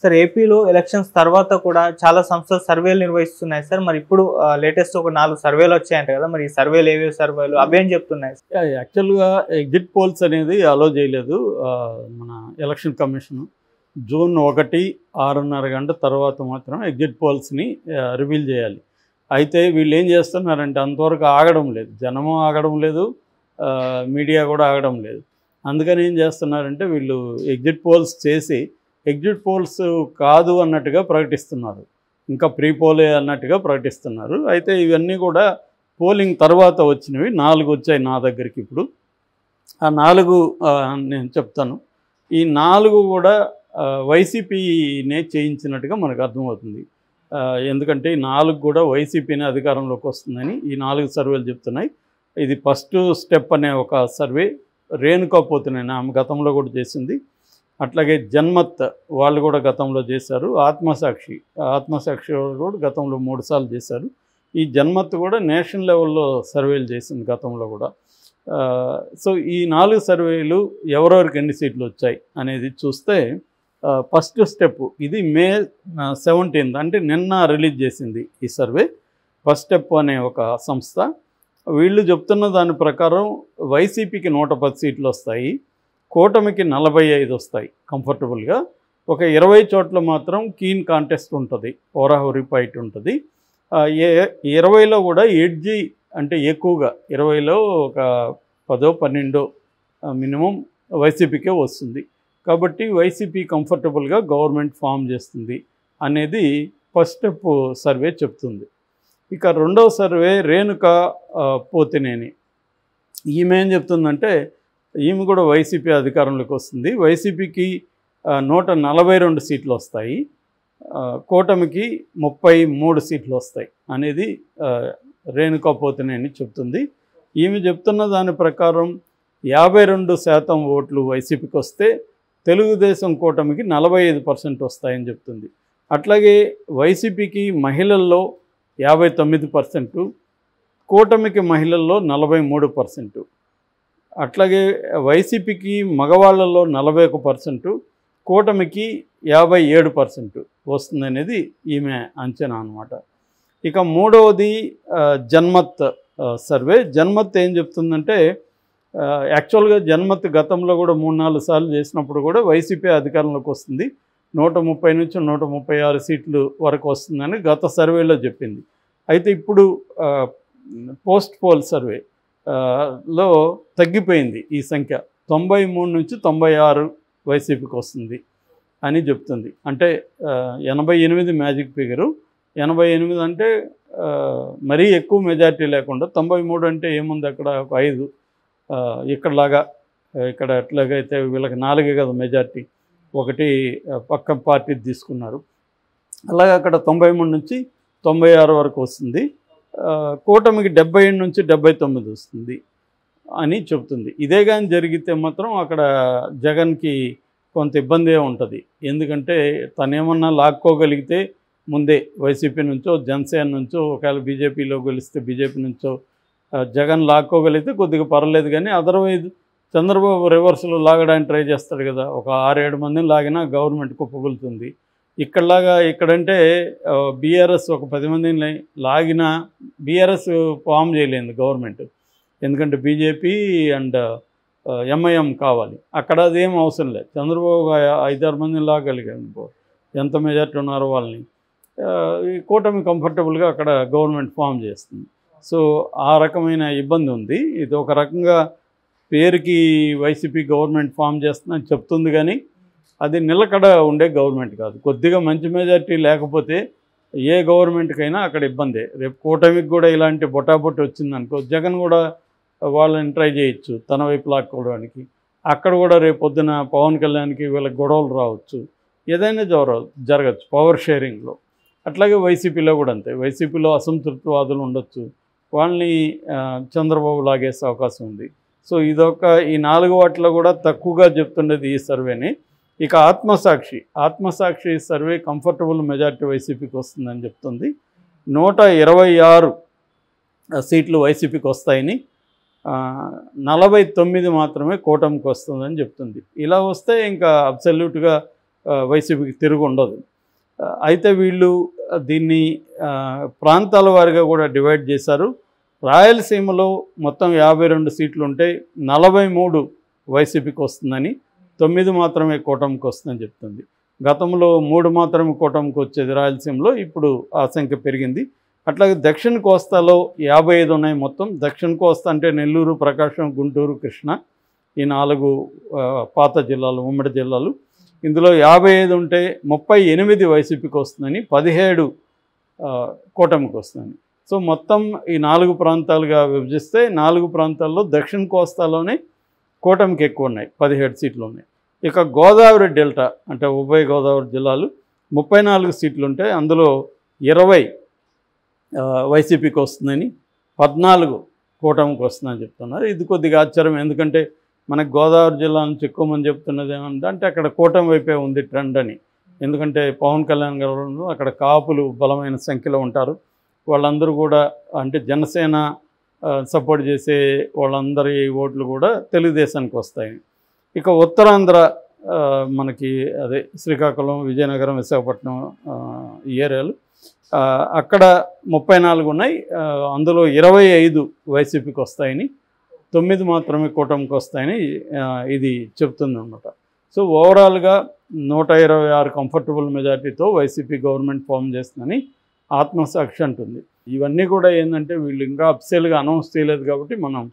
Sir ఏపీలో elections తర్వాత కూడా చాలా సంస్థలు సర్వేలు నిర్వహిస్తున్నాయి సార్. మరి ఇప్పుడు లేటెస్ట్ ఒక 4 సర్వేలు వచ్చాయంట కదా, మరి ఈ సర్వేలు ఏవేవి సర్వేలు అవేం చెప్తున్నాయి? యాక్చువల్గా ఎగ్జిట్ పోల్స్ అనేది అలో చేయలేదు మన ఎలక్షన్ కమిషన్. జూన్ 1 6:30 గంట తర్వాత మాత్రం ఎగ్జిట్ పోల్స్ని రివీల్ చేయాలి. అయితే వీళ్ళు ఏం చేస్తున్నారంటే అంతవరకు ఆగడం లేదు, జనము ఆగడం లేదు, మీడియా కూడా ఆగడం లేదు. అందుకని ఏం చేస్తున్నారంటే వీళ్ళు ఎగ్జిట్ పోల్స్ చేసి ఎగ్జిట్ పోల్స్ కాదు అన్నట్టుగా ప్రకటిస్తున్నారు, ఇంకా ప్రీ పోలే అన్నట్టుగా ప్రకటిస్తున్నారు. అయితే ఇవన్నీ కూడా పోలింగ్ తర్వాత వచ్చినవి 4 వచ్చాయి నా దగ్గరికి. ఇప్పుడు ఆ 4 నేను చెప్తాను. ఈ 4 కూడా వైసీపీనే చేయించినట్టుగా మనకు అర్థమవుతుంది. ఎందుకంటే ఈ 4 కూడా వైసీపీనే అధికారంలోకి వస్తుందని ఈ 4 సర్వేలు చెప్తున్నాయి. ఇది ఫస్ట్ స్టెప్ అనే ఒక సర్వే రేణుకా పోతునేని ఆమె గతంలో కూడా చేసింది. అట్లాగే జన్మత్ వాళ్ళు కూడా గతంలో చేశారు. ఆత్మసాక్షి కూడా గతంలో 3 సార్లు చేశారు. ఈ జన్మత్ కూడా నేషనల్ లెవెల్లో సర్వేలు చేసింది గతంలో కూడా. సో ఈ 4 సర్వేలు ఎవరెవరికి ఎన్ని సీట్లు వచ్చాయి అనేది చూస్తే ఫస్ట్ స్టెప్ ఇది May 17 అంటే నిన్న రిలీజ్ చేసింది ఈ సర్వే. ఫస్ట్ స్టెప్ అనే ఒక సంస్థ. వీళ్ళు చెప్తున్న దాని ప్రకారం వైసీపీకి 110 సీట్లు వస్తాయి, కూటమికి 45 వస్తాయి కంఫర్టబుల్గా. ఒక 20 చోట్ల మాత్రం కీన్ కాంటెస్ట్ ఉంటుంది, హోరాహోరీ ఫైట్ ఉంటుంది. 20లో కూడా ఎడ్జి అంటే ఎక్కువగా 20లో ఒక 10-12 మినిమం వైసీపీకే వస్తుంది. కాబట్టి వైసీపీ కంఫర్టబుల్గా గవర్నమెంట్ ఫామ్ చేస్తుంది అనేది ఫస్ట్ స్టెప్ సర్వే చెప్తుంది. ఇక రెండవ సర్వే రేణుకా పోతినేని. ఈమె ఏం చెప్తుందంటే ఈమె కూడా వైసీపీ అధికారంలోకి వస్తుంది. వైసీపీకి 142 సీట్లు వస్తాయి, కూటమికి 33 సీట్లు వస్తాయి అనేది రేణుకా పోతినేని చెప్తుంది. ఈమె చెప్తున్న దాని ప్రకారం 52% ఓట్లు వైసీపీకి వస్తే తెలుగుదేశం కూటమికి 45% వస్తాయని చెప్తుంది. అట్లాగే వైసీపీకి మహిళల్లో 59%, కూటమికి మహిళల్లో 43%. అట్లాగే వైసీపీకి మగవాళ్ళల్లో 41%, కూటమికి 57% వస్తుందనేది ఈమె అంచనా అన్నమాట. ఇక మూడవది జన్మత్ సర్వే. జన్మత్ ఏం చెప్తుందంటే యాక్చువల్గా జన్మత్ గతంలో కూడా 3-4 సార్లు చేసినప్పుడు కూడా వైసీపీ అధికారంలోకి వస్తుంది, 130 నుంచి 136 సీట్లు వరకు వస్తుందని గత సర్వేలో చెప్పింది. అయితే ఇప్పుడు పోస్ట్ పోల్ సర్వే లో తగ్గిపోయింది ఈ సంఖ్య, 93 నుంచి 96 వైసీపీకి వస్తుంది అని చెప్తుంది. అంటే 88 మ్యాజిక్ ఫిగరు. 88 అంటే మరీ ఎక్కువ మెజారిటీ లేకుండా, 93 అంటే ఏముంది అక్కడ ఒక 5 ఇక్కడలాగా. ఇక్కడ ఎట్లాగైతే వీళ్ళకి 4 కదా మెజారిటీ, ఒకటి పక్క పార్టీ తీసుకున్నారు. అలాగే అక్కడ 93 నుంచి 96 వరకు వస్తుంది. కూటమికి 77 నుంచి 79 వస్తుంది అని చెప్తుంది. ఇదే కానీ జరిగితే మాత్రం అక్కడ జగన్కి కొంత ఇబ్బందే ఉంటుంది. ఎందుకంటే తనేమన్నా లాక్కోగలిగితే ముందే వైసీపీ నుంచో జనసేన నుంచో, ఒకవేళ బీజేపీలో గెలిస్తే బీజేపీ నుంచో జగన్ లాక్కోగలిగితే కొద్దిగా పర్లేదు. కానీ అదర్వైజ్ చంద్రబాబు రివర్స్లో లాగడానికి ట్రై చేస్తాడు కదా, ఒక 6-7 మందిని లాగినా గవర్నమెంట్ కుప్పగలుగుతుంది. ఇక్కడలాగా ఇక్కడంటే బీఆర్ఎస్ ఒక 10 మందిని లాగినా బీఆర్ఎస్ ఫామ్ చేయలేదు గవర్నమెంట్, ఎందుకంటే బీజేపీ అండ్ ఎంఐఎం కావాలి. అక్కడ అదేం అవసరం లేదు. చంద్రబాబు 5-6 మందిని లాగలిగాడు, ఎంత మెజార్టీ ఉన్నారో వాళ్ళని. ఈ కూటమి కంఫర్టబుల్గా అక్కడ గవర్నమెంట్ ఫామ్ చేస్తుంది. సో ఆ రకమైన ఇబ్బంది ఉంది. ఇది ఒక రకంగా పేరుకి వైసీపీ గవర్నమెంట్ ఫామ్ చేస్తుందని చెప్తుంది, కానీ అది నిలకడ ఉండే గవర్నమెంట్ కాదు. కొద్దిగా మంచి మెజారిటీ లేకపోతే ఏ గవర్నమెంట్కైనా అక్కడ ఇబ్బందే. రేపు కూటమికి కూడా ఇలాంటి బొటాబొట్టి వచ్చిందనుకో, జగన్ కూడా వాళ్ళని ట్రై చేయొచ్చు తన వైపు లాక్కోవడానికి. అక్కడ కూడా రేపు పొద్దున పవన్ కళ్యాణ్కి వీళ్ళకి గొడవలు రావచ్చు, ఏదైనా జరగచ్చు పవర్ షేరింగ్లో. అట్లాగే వైసీపీలో కూడా అంతే. వైసీపీలో అసంతృప్తివాదులు ఉండొచ్చు, వాళ్ళని చంద్రబాబు లాగేసే అవకాశం ఉంది. సో ఇదొక ఈ 4 వాటిలో కూడా తక్కువగా చెప్తున్నది ఈ సర్వేని. ఇక ఆత్మసాక్షి సర్వే కంఫర్టబుల్ మెజారిటీ వైసీపీకి వస్తుందని చెప్తుంది. 126 సీట్లు వైసీపీకి వస్తాయని, 49 మాత్రమే కూటమికి వస్తుందని చెప్తుంది. ఇలా వస్తే ఇంకా అబ్సల్యూట్గా వైసీపీకి తిరుగు ఉండదు. అయితే వీళ్ళు దీన్ని ప్రాంతాల వారిగా కూడా డివైడ్ చేశారు. రాయలసీమలో మొత్తం 52 సీట్లు ఉంటే 43 వైసీపీకి వస్తుందని, 9 మాత్రమే కూటమికి వస్తుందని చెప్తుంది. గతంలో 3 మాత్రమే కూటమికి వచ్చేది రాయలసీమలో, ఇప్పుడు ఆ సంఖ్య పెరిగింది. అట్లాగే దక్షిణ కోస్తాలో 55 ఉన్నాయి మొత్తం. దక్షిణ కోస్తా అంటే నెల్లూరు, ప్రకాశం, గుంటూరు, కృష్ణా, ఈ 4 పాత జిల్లాలు, ఉమ్మడి జిల్లాలు. ఇందులో 55 ఉంటే 38 వైసీపీకి వస్తుందని, 17 కూటమికి వస్తుందని. సో మొత్తం ఈ 4 ప్రాంతాలుగా విభజిస్తే 4 ప్రాంతాల్లో దక్షిణ కోస్తాలోనే కూటమికి ఎక్కువ ఉన్నాయి, 17 సీట్లు ఉన్నాయి. ఇక గోదావరి డెల్టా అంటే ఉభయ గోదావరి జిల్లాలు 34 సీట్లు ఉంటే అందులో 20 వైసీపీకి వస్తుందని, 14 కూటమికి వస్తుందని చెప్తున్నారు. ఇది కొద్దిగా ఆశ్చర్యం, ఎందుకంటే మనకు గోదావరి జిల్లా నుంచి ఎక్కువ మంది చెప్తున్నది ఏమంటే అక్కడ కూటమి వైపే ఉంది ట్రెండ్ అని. ఎందుకంటే పవన్ కళ్యాణ్ గారు అక్కడ కాపులు బలమైన సంఖ్యలో ఉంటారు. వాళ్ళందరూ కూడా అంటే జనసేన సపోర్ట్ చేసే వాళ్ళందరి ఓట్లు కూడా తెలుగుదేశానికి వస్తాయి. ఇక ఉత్తరాంధ్ర మనకి అదే శ్రీకాకుళం, విజయనగరం, విశాఖపట్నం ఈ ఏరియాలు, అక్కడ 34 ఉన్నాయి. అందులో 25 వైసీపీకి వస్తాయని, 9 మాత్రమే కూటమికి వస్తాయని ఇది చెప్తుందన్నమాట. సో ఓవరాల్గా 126 కంఫర్టబుల్ మెజార్టీతో వైసీపీ గవర్నమెంట్ ఫామ్ చేస్తుందని ఆత్మసాక్షి అంటుంది. ఇవన్నీ కూడా ఏంటంటే వీళ్ళు ఇంకా అఫీషియల్గా అనౌన్స్ చేయలేదు కాబట్టి మనం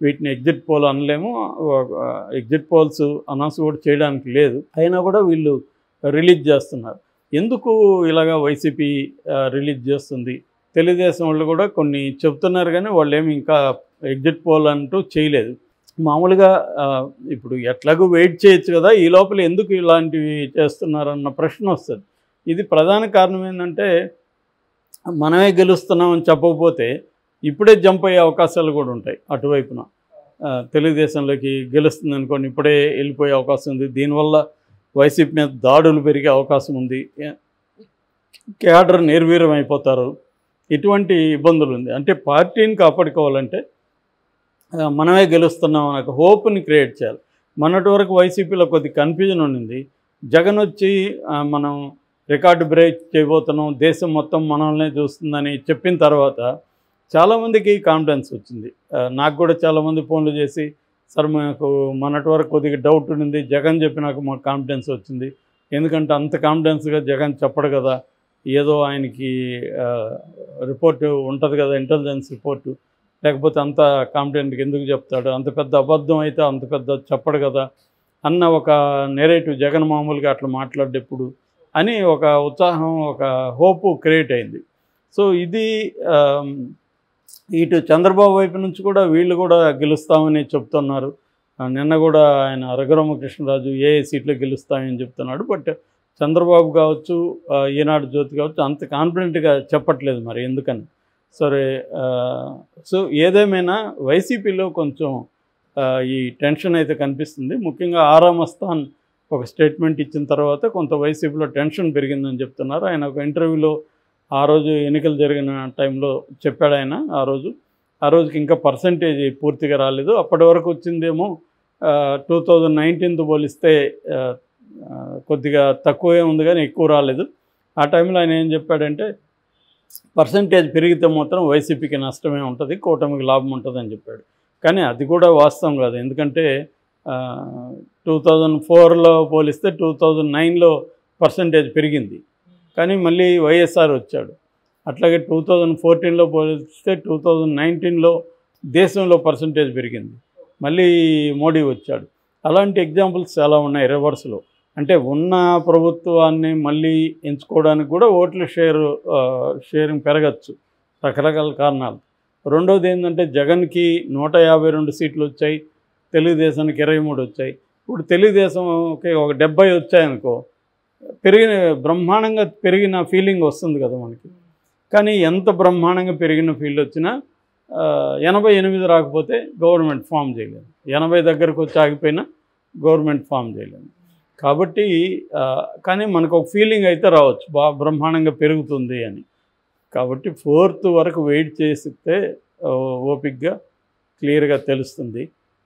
వీటిని ఎగ్జిట్ పోల్ అనలేము. ఎగ్జిట్ పోల్స్ అనౌన్స్ కూడా చేయడానికి లేదు. అయినా కూడా వీళ్ళు రిలీజ్ చేస్తున్నారు. ఎందుకు ఇలాగా వైసీపీ రిలీజ్ చేస్తుంది? తెలుగుదేశం వాళ్ళు కూడా కొన్ని చెప్తున్నారు కానీ వాళ్ళు ఏమి ఇంకా ఎగ్జిట్ పోల్ అంటూ చేయలేదు. మామూలుగా ఇప్పుడు ఎట్లాగూ వెయిట్ చేయొచ్చు కదా, ఈ లోపల ఎందుకు ఇలాంటివి చేస్తున్నారన్న ప్రశ్న వస్తుంది. ఇది ప్రధాన కారణం ఏంటంటే మనమే గెలుస్తున్నామని చెప్పకపోతే ఇప్పుడే జంప్ అయ్యే అవకాశాలు కూడా ఉంటాయి. అటువైపున తెలుగుదేశంలోకి గెలుస్తుంది అనుకోండి, ఇప్పుడే వెళ్ళిపోయే అవకాశం ఉంది. దీనివల్ల వైసీపీ మీద దాడులు పెరిగే అవకాశం ఉంది, క్యాడర్ నిర్వీర్యం అయిపోతారు, ఇటువంటి ఇబ్బందులు ఉంది. అంటే పార్టీని కాపాడుకోవాలంటే మనమే గెలుస్తున్నాం అనే హోప్ని క్రియేట్ చేయాలి. మొన్నటి వరకు వైసీపీలో కొద్ది కన్ఫ్యూజన్ ఉండింది. జగన్ వచ్చి మనం రికార్డు బ్రేక్ చేయబోతున్నాం, దేశం మొత్తం మనల్నే చూస్తుందని చెప్పిన తర్వాత చాలామందికి కాన్ఫిడెన్స్ వచ్చింది. నాకు కూడా చాలామంది ఫోన్లు చేసి, సార్ మాకు మొన్నటి వరకు కొద్దిగా డౌట్ ఉండింది, జగన్ చెప్పినాక మాకు కాన్ఫిడెన్స్ వచ్చింది. ఎందుకంటే అంత కాన్ఫిడెన్స్గా జగన్ చెప్పడు కదా, ఏదో ఆయనకి రిపోర్టు ఉంటుంది కదా, ఇంటెలిజెన్స్ రిపోర్టు, లేకపోతే అంత కాన్ఫిడెంట్గా ఎందుకు చెప్తాడు, అంత పెద్ద అబద్ధం అయితే అంత పెద్ద చెప్పడు కదా అన్న ఒక నెరేటివ్ జగన్ మామూలుగా అట్లా మాట్లాడేప్పుడు అని ఒక ఉత్సాహం, ఒక హోపు క్రియేట్ అయింది. సో ఇది ఇటు చంద్రబాబు వైపు నుంచి కూడా వీళ్ళు కూడా గెలుస్తామని చెప్తున్నారు. నిన్న కూడా ఆయన రఘురామకృష్ణరాజు ఏ సీట్లు గెలుస్తామని చెప్తున్నాడు. బట్ చంద్రబాబు కావచ్చు, ఈనాడు జ్యోతి కావచ్చు అంత కాన్ఫిడెంట్గా చెప్పట్లేదు, మరి ఎందుకని. సరే, సో ఏదేమైనా వైసీపీలో కొంచెం ఈ టెన్షన్ అయితే కనిపిస్తుంది. ముఖ్యంగా ఆరామస్థాన్ ఒక స్టేట్మెంట్ ఇచ్చిన తర్వాత కొంత వైసీపీలో టెన్షన్ పెరిగిందని చెప్తున్నారు. ఆయన ఒక ఇంటర్వ్యూలో ఆ రోజు ఎన్నికలు జరిగిన టైంలో చెప్పాడు ఆయన. ఆ రోజుకి ఇంకా పర్సంటేజ్ పూర్తిగా రాలేదు. అప్పటి వరకు వచ్చిందేమో 2019తో పోలిస్తే కొద్దిగా తక్కువే ఉంది కానీ ఎక్కువ రాలేదు. ఆ టైంలో ఆయన ఏం చెప్పాడంటే పర్సంటేజ్ పెరిగితే మాత్రం వైసీపీకి నష్టమే ఉంటుంది, కూటమికి లాభం ఉంటుందని చెప్పాడు. కానీ అది కూడా వాస్తవం కాదు. ఎందుకంటే 2004లో పోలిస్తే 2009లో పర్సంటేజ్ పెరిగింది, కానీ మళ్ళీ వైఎస్ఆర్ వచ్చాడు. అట్లాగే 2014లో పోలిస్తే 2019లో దేశంలో పర్సంటేజ్ పెరిగింది, మళ్ళీ మోడీ వచ్చాడు. అలాంటి ఎగ్జాంపుల్స్ చాలా ఉన్నాయి రివర్స్లో. అంటే ఉన్న ప్రభుత్వాన్ని మళ్ళీ ఎంచుకోవడానికి కూడా ఓట్ల షేరింగ్ పెరగచ్చు, రకరకాల కారణాలు. రెండోది ఏంటంటే జగన్కి 152 సీట్లు వచ్చాయి, తెలుగుదేశానికి 23 వచ్చాయి. ఇప్పుడు తెలుగుదేశంకి ఒక 70 వచ్చాయనుకో, బ్రహ్మాండంగా పెరిగిన ఫీలింగ్ వస్తుంది కదా మనకి. కానీ ఎంత బ్రహ్మాండంగా పెరిగిన ఫీల్ వచ్చినా 88 రాకపోతే గవర్నమెంట్ ఫామ్ చేయలేదు, 80 దగ్గరకు వచ్చి ఆగిపోయినా గవర్నమెంట్ ఫామ్ చేయలేదు. కాబట్టి కానీ మనకు ఒక ఫీలింగ్ అయితే రావచ్చు, బ్రహ్మాండంగా పెరుగుతుంది అని. కాబట్టి 4th వరకు వెయిట్ చేస్తే ఓపిక్గా క్లియర్గా తెలుస్తుంది.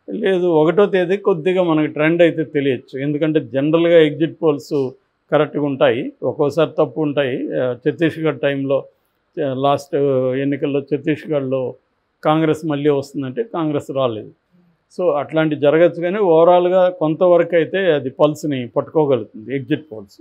లేదు 1వ తేదీ కొద్దిగా మనకి ట్రెండ్ అయితే తెలియచ్చు. ఎందుకంటే జనరల్గా ఎగ్జిట్ పోల్స్ కరెక్ట్గా ఉంటాయి, ఒక్కోసారి తప్పు ఉంటాయి. ఛత్తీస్గఢ్ టైంలో లాస్ట్ ఎన్నికల్లో ఛత్తీస్గఢ్లో కాంగ్రెస్ మళ్ళీ వస్తుందంటే కాంగ్రెస్ రాలేదు. సో అట్లాంటి జరగచ్చు, కానీ ఓవరాల్గా కొంతవరకు అయితే అది పల్స్ని పట్టుకోగలుగుతుంది ఎగ్జిట్ పోల్స్.